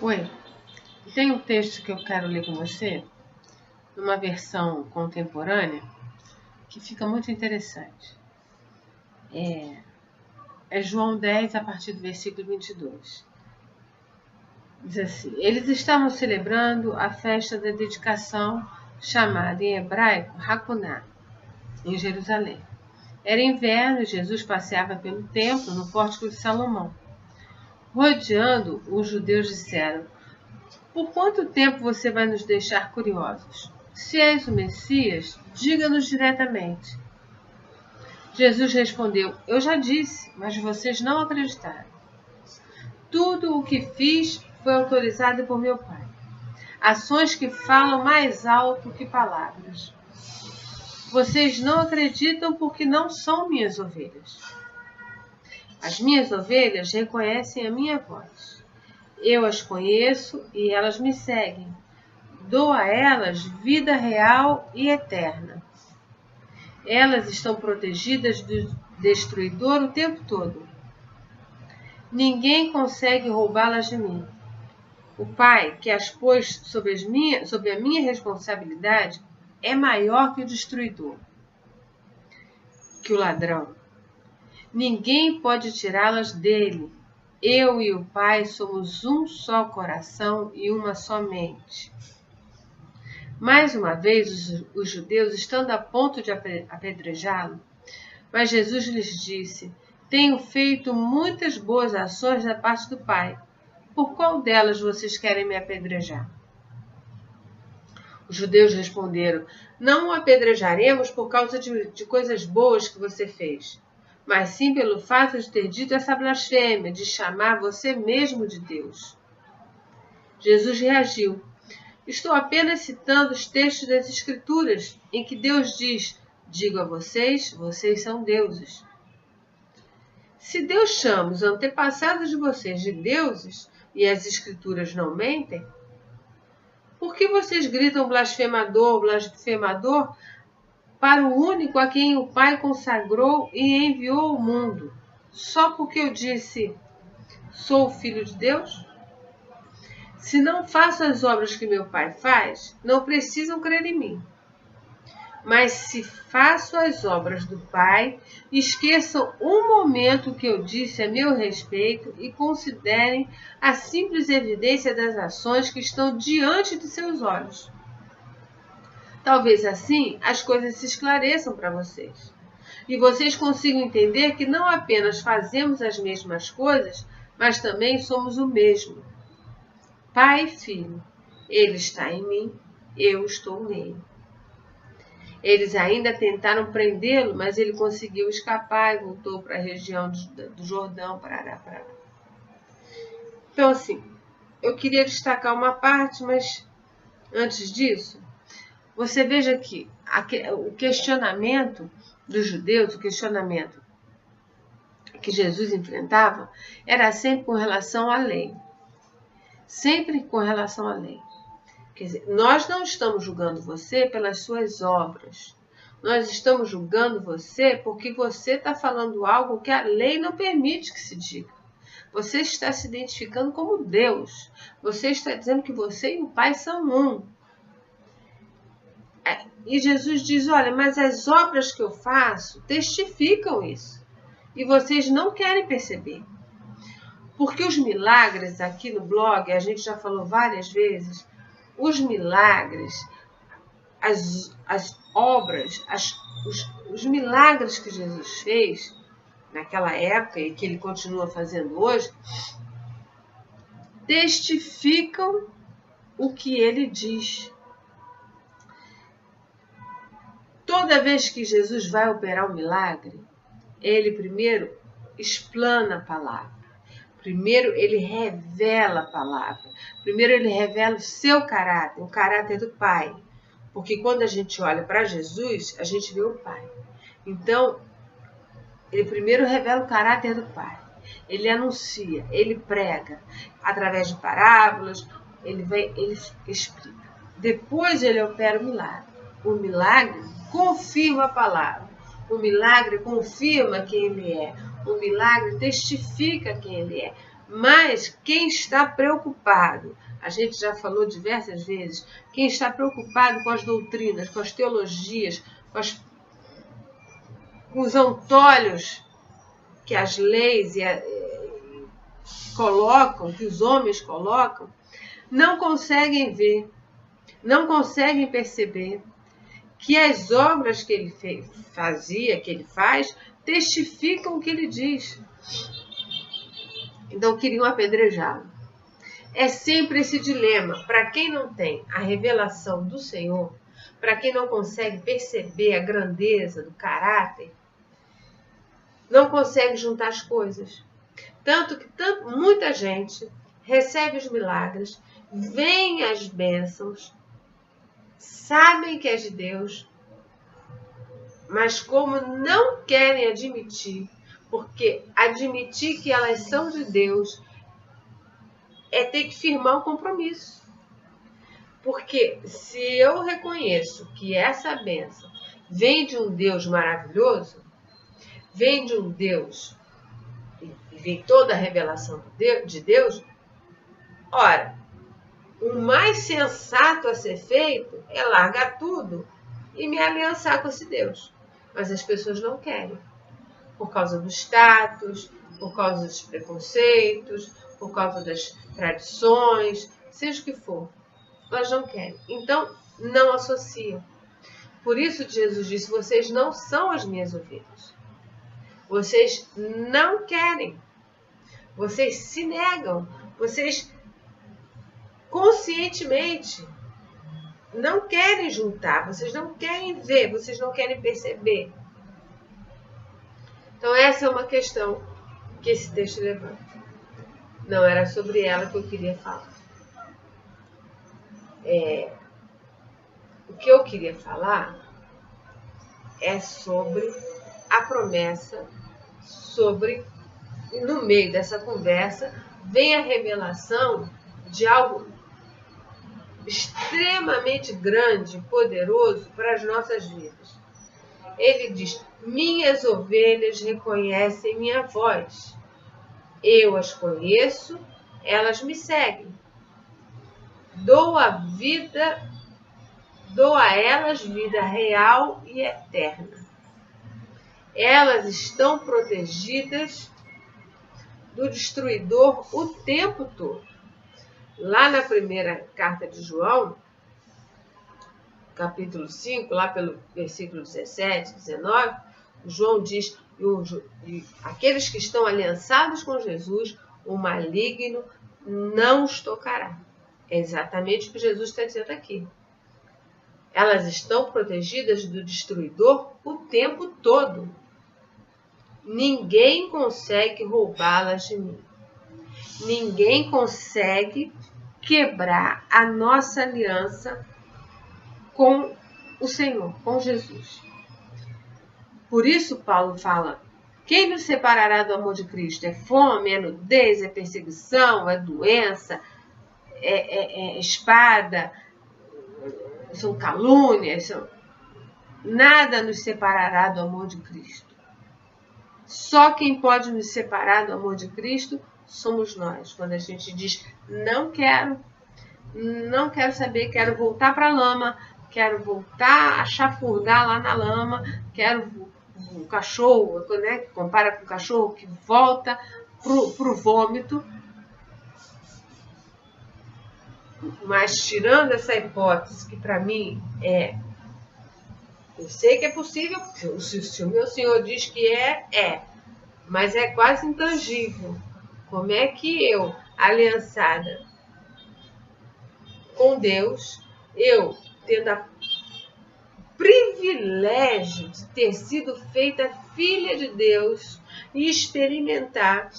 Oi, tem um texto que eu quero ler com você, numa versão contemporânea, que fica muito interessante. É João 10, a partir do versículo 22. Diz assim: eles estavam celebrando a festa da dedicação, chamada em hebraico Hakuná, em Jerusalém. Era inverno e Jesus passeava pelo templo, no pórtico de Salomão. Rodeando, os judeus disseram: por quanto tempo você vai nos deixar curiosos? Se és o Messias, diga-nos diretamente. Jesus respondeu: eu já disse, mas vocês não acreditaram. Tudo o que fiz foi autorizado por meu Pai. Ações que falam mais alto que palavras. Vocês não acreditam porque não são minhas ovelhas. As minhas ovelhas reconhecem a minha voz. Eu as conheço e elas me seguem. Dou a elas vida real e eterna. Elas estão protegidas do destruidor o tempo todo. Ninguém consegue roubá-las de mim. O Pai, que as pôs sob a minha responsabilidade, é maior que o destruidor, que o ladrão. Ninguém pode tirá-las dele. Eu e o Pai somos um só coração e uma só mente. Mais uma vez, os judeus, estando a ponto de apedrejá-lo, mas Jesus lhes disse: tenho feito muitas boas ações da parte do Pai. Por qual delas vocês querem me apedrejar? Os judeus responderam: não o apedrejaremos por causa de coisas boas que você fez, mas sim pelo fato de ter dito essa blasfêmia, de chamar você mesmo de Deus. Jesus reagiu: estou apenas citando os textos das Escrituras em que Deus diz: digo a vocês, vocês são deuses. Se Deus chama os antepassados de vocês de deuses e as Escrituras não mentem, por que vocês gritam blasfemador, blasfemador para o único a quem o Pai consagrou e enviou ao mundo, só porque eu disse, sou o Filho de Deus? Se não faço as obras que meu Pai faz, não precisam crer em mim. Mas se faço as obras do Pai, esqueçam um momento que eu disse a meu respeito e considerem a simples evidência das ações que estão diante de seus olhos. Talvez assim as coisas se esclareçam para vocês. E vocês consigam entender que não apenas fazemos as mesmas coisas, mas também somos o mesmo. Pai e Filho. Ele está em mim, eu estou nele. Eles ainda tentaram prendê-lo, mas ele conseguiu escapar e voltou para a região do Jordão, para. Então, assim, eu queria destacar uma parte, mas antes disso, você veja que o questionamento dos judeus, o questionamento que Jesus enfrentava, era sempre com relação à lei. Sempre com relação à lei. Quer dizer, nós não estamos julgando você pelas suas obras. Nós estamos julgando você porque você está falando algo que a lei não permite que se diga. Você está se identificando como Deus. Você está dizendo que você e o Pai são um. E Jesus diz, olha, mas as obras que eu faço testificam isso. E vocês não querem perceber. Porque os milagres aqui no blog, a gente já falou várias vezes, os milagres, as obras, os milagres que Jesus fez naquela época e que ele continua fazendo hoje, testificam o que ele diz. Toda vez que Jesus vai operar um milagre, ele primeiro explana a palavra. Primeiro, ele revela a palavra. Primeiro, ele revela o seu caráter, o caráter do Pai. Porque quando a gente olha para Jesus, a gente vê o Pai. Então, ele primeiro revela o caráter do Pai. Ele anuncia, ele prega. Através de parábolas, ele explica. Depois, ele opera o milagre. O milagre confirma a palavra. O milagre confirma quem ele é. O milagre testifica quem ele é. Mas quem está preocupado, a gente já falou diversas vezes, quem está preocupado com as doutrinas, com as teologias, com os antolhos que as leis colocam, que os homens colocam, não conseguem ver, não conseguem perceber que as obras que ele fazia, que ele faz, testificam o que ele diz. Então queriam apedrejá-lo. É sempre esse dilema. Para quem não tem a revelação do Senhor, para quem não consegue perceber a grandeza do caráter, não consegue juntar as coisas. Tanto que muita gente recebe os milagres, vem as bênçãos, sabem que é de Deus, mas como não querem admitir, porque admitir que elas são de Deus é ter que firmar um compromisso. Porque se eu reconheço que essa bênção vem de um Deus maravilhoso, vem de um Deus, e vem toda a revelação de Deus, ora, o mais sensato a ser feito é largar tudo e me aliançar com esse Deus. Mas as pessoas não querem. Por causa do status, por causa dos preconceitos, por causa das tradições, seja o que for. Elas não querem. Então, não associam. Por isso Jesus disse, vocês não são as minhas ovelhas. Vocês não querem. Vocês se negam. Vocês conscientemente não querem juntar. Vocês não querem ver. Vocês não querem perceber. Então, essa é uma questão que esse texto levanta. Não era sobre ela que eu queria falar. O que eu queria falar é sobre a promessa, no meio dessa conversa, vem a revelação de algo extremamente grande e poderoso para as nossas vidas. Ele diz, minhas ovelhas reconhecem minha voz. Eu as conheço, elas me seguem. Dou a elas vida real e eterna. Elas estão protegidas do destruidor o tempo todo. Lá na primeira carta de João, capítulo 5, lá pelo versículo 17, 19, João diz, aqueles que estão aliançados com Jesus, o maligno não os tocará. É exatamente o que Jesus está dizendo aqui. Elas estão protegidas do destruidor o tempo todo. Ninguém consegue roubá-las de mim. Ninguém consegue quebrar a nossa aliança com o Senhor, com Jesus. Por isso Paulo fala, quem nos separará do amor de Cristo? É fome, é nudez, é perseguição, é doença, é espada, são calúnias, nada nos separará do amor de Cristo. Só quem pode nos separar do amor de Cristo somos nós. Quando a gente diz, não quero saber, quero voltar para a lama, quero voltar a chafurdar lá na lama, quero o cachorro, né? Compara com o cachorro que volta pro vômito. Mas tirando essa hipótese que para mim eu sei que é possível, se o meu Senhor diz que mas é quase intangível. Como é que eu, aliançada com Deus, eu tendo o privilégio de ter sido feita filha de Deus e experimentar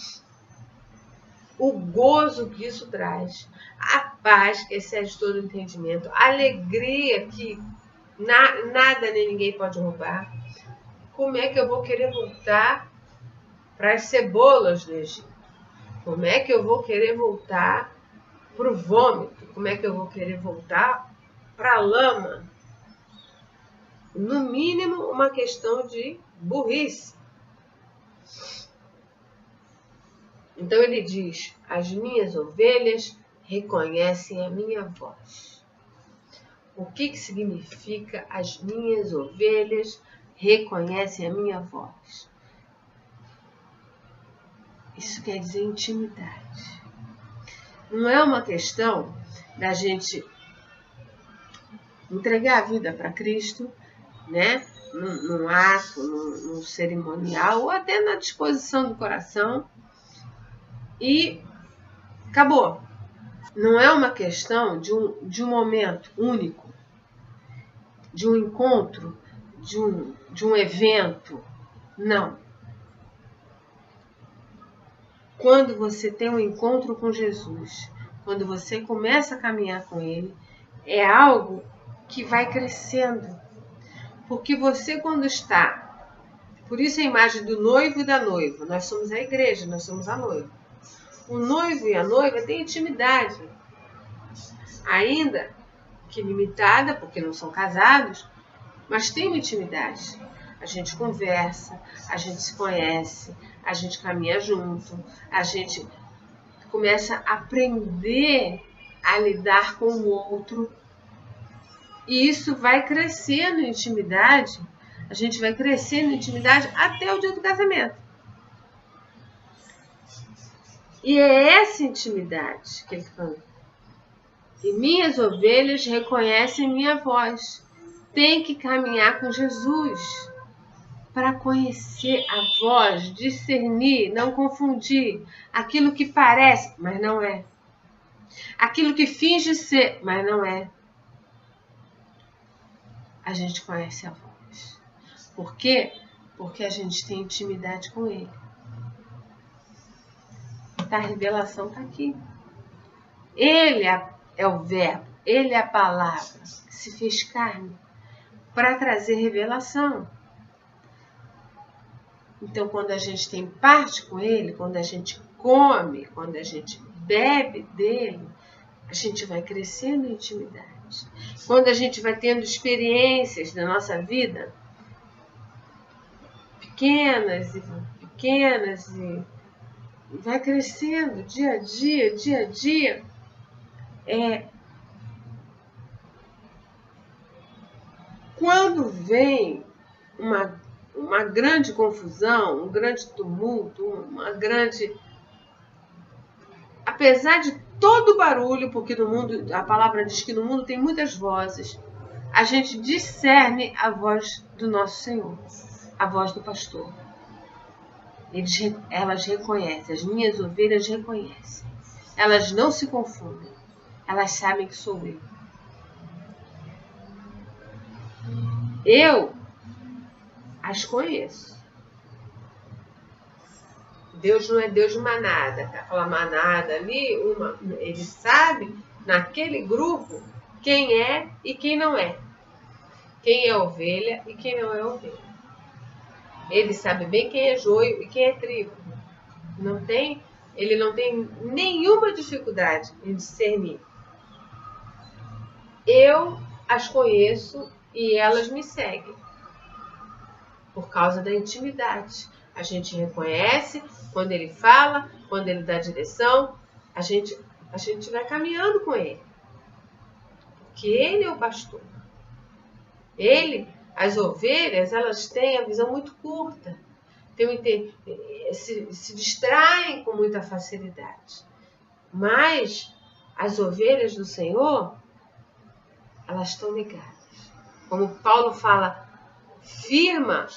o gozo que isso traz, a paz que excede todo entendimento, a alegria que nada nem ninguém pode roubar. Como é que eu vou querer voltar para as cebolas do Egito? Como é que eu vou querer voltar para o vômito? Como é que eu vou querer voltar para a lama? No mínimo, uma questão de burrice. Então ele diz: as minhas ovelhas reconhecem a minha voz. O que significa as minhas ovelhas reconhecem a minha voz? Isso quer dizer intimidade. Não é uma questão da gente entregar a vida para Cristo, né? Num ato, num cerimonial, ou até na disposição do coração, e acabou. Não é uma questão de um momento único, de um encontro, de um evento. Não. Quando você tem um encontro com Jesus, quando você começa a caminhar com Ele, é algo que vai crescendo. Porque você, quando está... Por isso a imagem do noivo e da noiva. Nós somos a igreja, nós somos a noiva. O noivo e a noiva têm intimidade. Ainda que limitada, porque não são casados, mas tem uma intimidade. A gente conversa, a gente se conhece, a gente caminha junto, a gente começa a aprender a lidar com o outro. E isso vai crescendo em intimidade, a gente vai crescendo em intimidade até o dia do casamento. E é essa intimidade que ele fala. E minhas ovelhas reconhecem minha voz. Tem que caminhar com Jesus para conhecer a voz, discernir, não confundir aquilo que parece, mas não é. Aquilo que finge ser, mas não é. A gente conhece a voz. Por quê? Porque a gente tem intimidade com Ele. A revelação está aqui. Ele é o verbo, Ele é a palavra que se fez carne para trazer revelação. Então, quando a gente tem parte com Ele, quando a gente come, quando a gente bebe dele, a gente vai crescendo em intimidade. Quando a gente vai tendo experiências da nossa vida, pequenas e vai crescendo dia a dia, quando vem uma grande confusão, um grande tumulto, apesar de todo o barulho, porque no mundo, a palavra diz que no mundo tem muitas vozes, a gente discerne a voz do nosso Senhor, a voz do pastor. Elas reconhecem, as minhas ovelhas reconhecem. Elas não se confundem. Elas sabem que sou eu. Eu as conheço. Deus não é Deus de manada. Aquela manada ali, ele sabe, naquele grupo, quem é e quem não é. Quem é ovelha e quem não é ovelha. Ele sabe bem quem é joio e quem é trigo. Ele não tem nenhuma dificuldade em discernir. Eu as conheço e elas me seguem. Por causa da intimidade. A gente reconhece quando ele fala, quando ele dá direção, a gente vai caminhando com ele. Porque ele é o pastor. As ovelhas, elas têm a visão muito curta. Se distraem com muita facilidade. Mas as ovelhas do Senhor, elas estão ligadas. Como Paulo fala, firma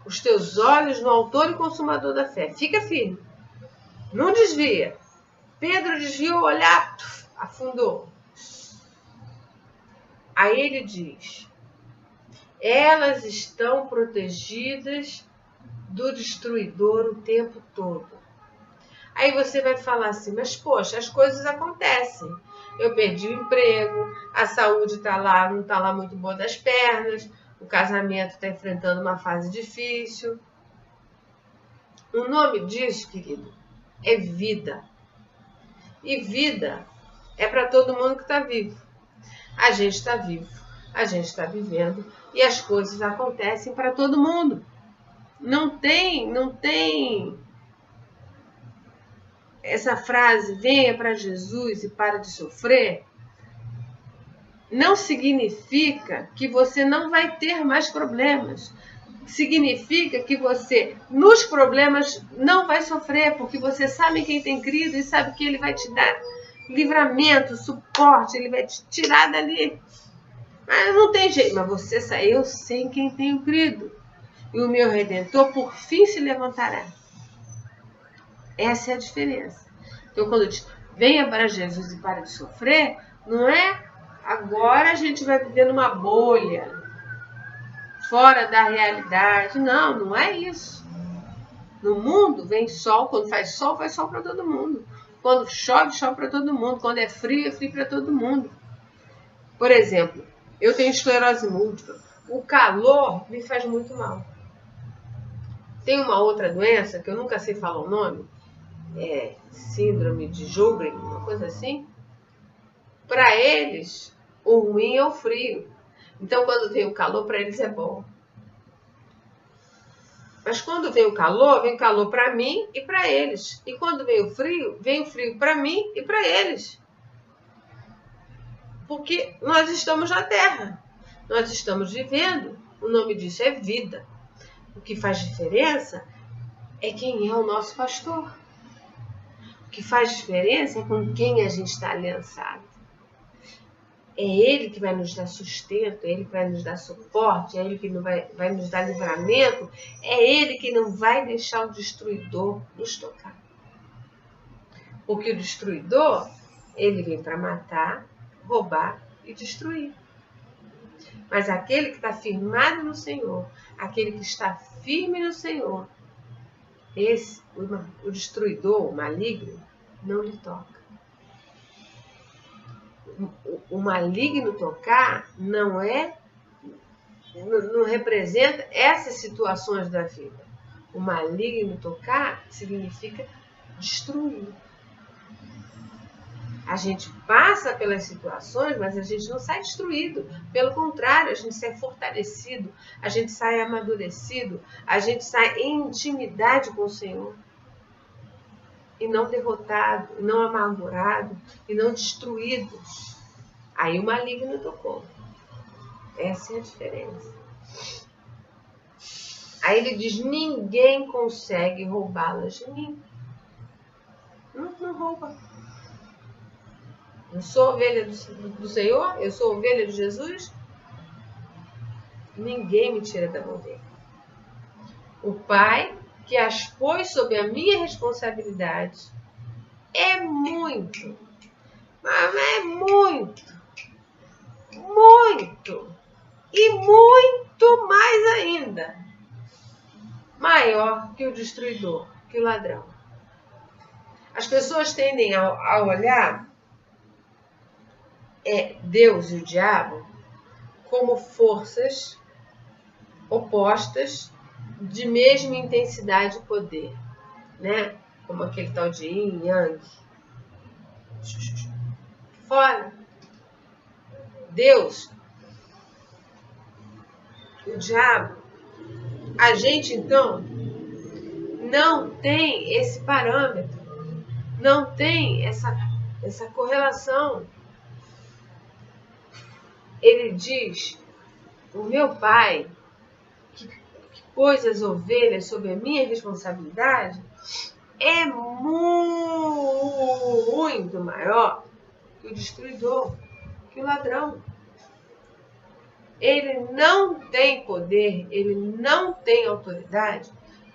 os teus olhos no autor e consumador da fé. Fica firme. Não desvia. Pedro desviou o olhar, afundou. Aí ele diz, elas estão protegidas do destruidor o tempo todo. Aí você vai falar assim, mas poxa, as coisas acontecem. Eu perdi o emprego, a saúde está lá, não está lá muito boa das pernas, o casamento está enfrentando uma fase difícil. O nome disso, querido, é vida. E vida é para todo mundo que está vivo. A gente está vivo, a gente está vivendo e as coisas acontecem para todo mundo. Não tem essa frase, venha para Jesus e para de sofrer, não significa que você não vai ter mais problemas. Significa que você, nos problemas, não vai sofrer, porque você sabe quem tem crido e sabe que Ele vai te dar livramento, suporte, Ele vai te tirar dali. Mas não tem jeito, mas você sai, eu sei em quem tenho crido. E o meu Redentor, por fim, se levantará. Essa é a diferença. Então, quando eu digo, venha para Jesus e para de sofrer, não é agora a gente vai viver numa bolha, fora da realidade. Não, não é isso. No mundo vem sol, quando faz sol para todo mundo. Quando chove, chove para todo mundo. Quando é frio para todo mundo. Por exemplo, eu tenho esclerose múltipla. O calor me faz muito mal. Tem uma outra doença, que eu nunca sei falar o nome, síndrome de Sjögren, uma coisa assim. Para eles, o ruim é o frio. Então, quando vem o calor, para eles é bom. Mas quando vem o calor para mim e para eles. E quando vem o frio para mim e para eles. Porque nós estamos na Terra. Nós estamos vivendo. O nome disso é vida. O que faz diferença é quem é o nosso pastor. O que faz diferença é com quem a gente está aliançado. É Ele que vai nos dar sustento, é Ele que vai nos dar suporte, é Ele que vai nos dar livramento, é Ele que não vai deixar o destruidor nos tocar. Porque o destruidor, ele vem para matar, roubar e destruir. Mas aquele que está firmado no Senhor, aquele que está firme no Senhor, o destruidor, o maligno, não lhe toca. O maligno tocar não representa essas situações da vida. O maligno tocar significa destruir. A gente passa pelas situações, mas a gente não sai destruído. Pelo contrário, a gente sai fortalecido, a gente sai amadurecido, a gente sai em intimidade com o Senhor. E não derrotado, e não amargurado, e não destruído. Aí o maligno tocou. Essa é a diferença. Aí ele diz, ninguém consegue roubá-las de mim. Não rouba. Eu sou ovelha do Senhor, eu sou ovelha de Jesus. Ninguém me tira da mão dele. O Pai que as pôs sob a minha responsabilidade é muito, mas é muito, muito e muito mais ainda maior que o destruidor, que o ladrão. As pessoas tendem a olhar Deus e o diabo como forças opostas de mesma intensidade e poder, né? Como aquele tal de Yin e Yang. Fora. Deus, o diabo, a gente então não tem esse parâmetro, não tem essa correlação. Ele diz, o meu Pai, que pôs as ovelhas sob a minha responsabilidade, é muito maior que o destruidor, que o ladrão. Ele não tem poder, ele não tem autoridade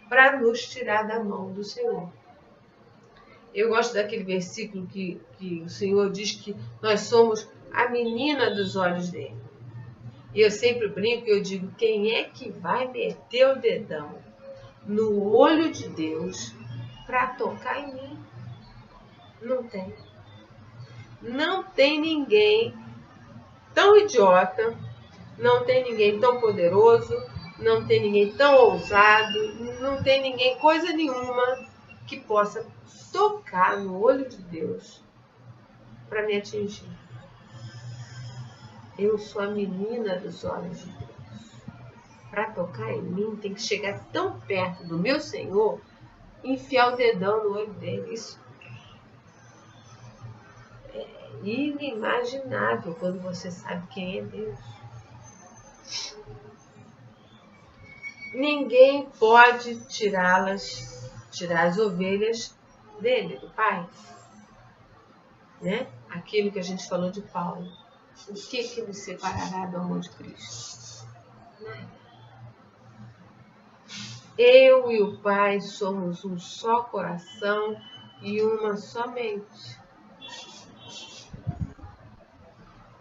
para nos tirar da mão do Senhor. Eu gosto daquele versículo que o Senhor diz que nós somos a menina dos olhos dele. E eu sempre brinco e eu digo, quem é que vai meter o dedão no olho de Deus para tocar em mim? Não tem. Não tem ninguém tão idiota, não tem ninguém tão poderoso, não tem ninguém tão ousado, não tem ninguém, coisa nenhuma, que possa tocar no olho de Deus para me atingir. Eu sou a menina dos olhos de Deus. Para tocar em mim, tem que chegar tão perto do meu Senhor, enfiar o dedão no olho dele. Isso inimaginável quando você sabe quem é Deus. Ninguém pode tirar as ovelhas dele, do Pai. Né? Aquilo que a gente falou de Paulo. O que nos separará do amor de Cristo? Nada. Eu e o Pai somos um só coração e uma só mente.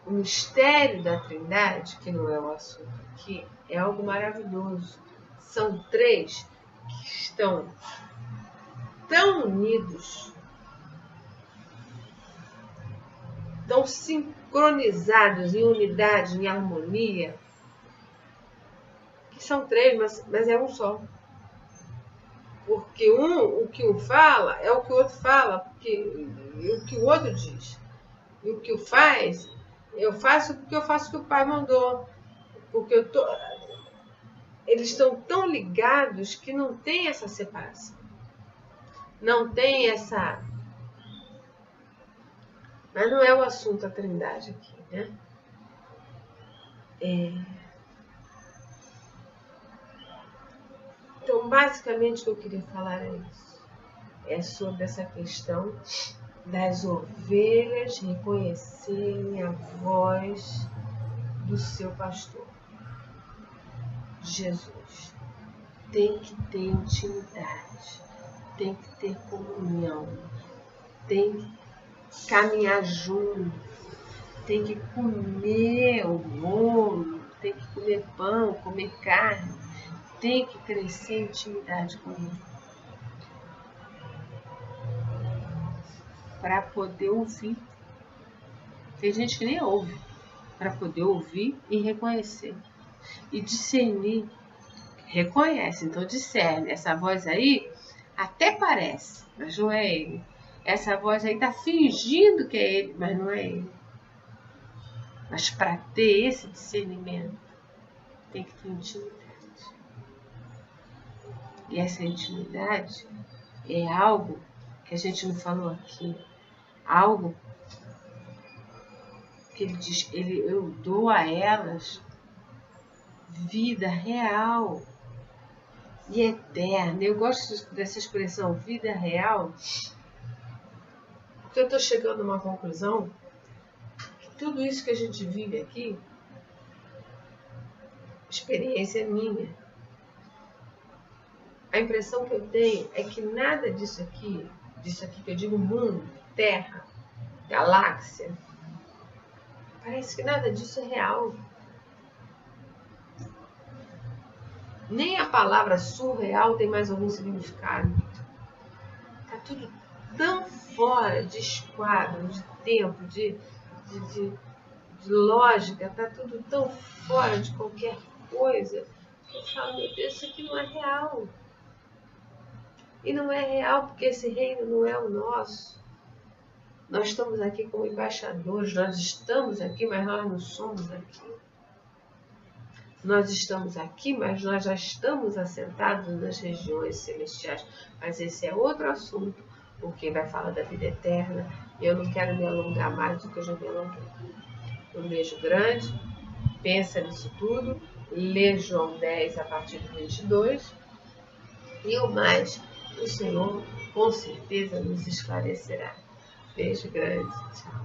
O mistério da Trindade, que não é o assunto aqui, é algo maravilhoso. São três que estão tão unidos, tão sincronizados em unidade, em harmonia, que são três, mas é um só. Porque o que um fala é o que o outro fala, o que o outro diz. E o que o faz, eu faço porque eu faço o que o Pai mandou. Porque eles estão tão ligados que não tem essa separação. Não tem essa... Mas não é o assunto a Trindade aqui, né? Então, basicamente, o que eu queria falar é isso. É sobre essa questão das ovelhas reconhecerem a voz do seu pastor. Jesus. Tem que ter intimidade, tem que ter comunhão, tem que caminhar junto, tem que comer o bolo, tem que comer pão, comer carne, tem que crescer em intimidade com ele. Para poder ouvir. Tem gente que nem ouve, para poder ouvir e reconhecer. E discernir. Reconhece, então discerne. Essa voz aí até parece, mas não é ele. Essa voz aí está fingindo que é ele, mas não é ele. Mas para ter esse discernimento, tem que ter intimidade. E essa intimidade é algo que a gente não falou aqui. Algo que ele diz, eu dou a elas vida real e eterna. Eu gosto dessa expressão, vida real, porque eu estou chegando a uma conclusão que tudo isso que a gente vive aqui, experiência minha. A impressão que eu tenho é que nada disso aqui que eu digo mundo, terra, galáxia, parece que nada disso é real. Nem a palavra surreal tem mais algum significado. Está tudo tão fora de esquadro, de tempo, de lógica, está tudo tão fora de qualquer coisa. Eu falo, meu Deus, isso aqui não é real. E não é real porque esse reino não é o nosso. Nós estamos aqui como embaixadores, nós estamos aqui, mas nós não somos aqui. Nós estamos aqui, mas nós já estamos assentados nas regiões celestiais. Mas esse é outro assunto, porque vai falar da vida eterna. E eu não quero me alongar mais do que eu já me alonguei. Um beijo grande, pensa nisso tudo, lê João 10 a partir do 22. E o mais, o Senhor com certeza nos esclarecerá. Beijo grande, tchau.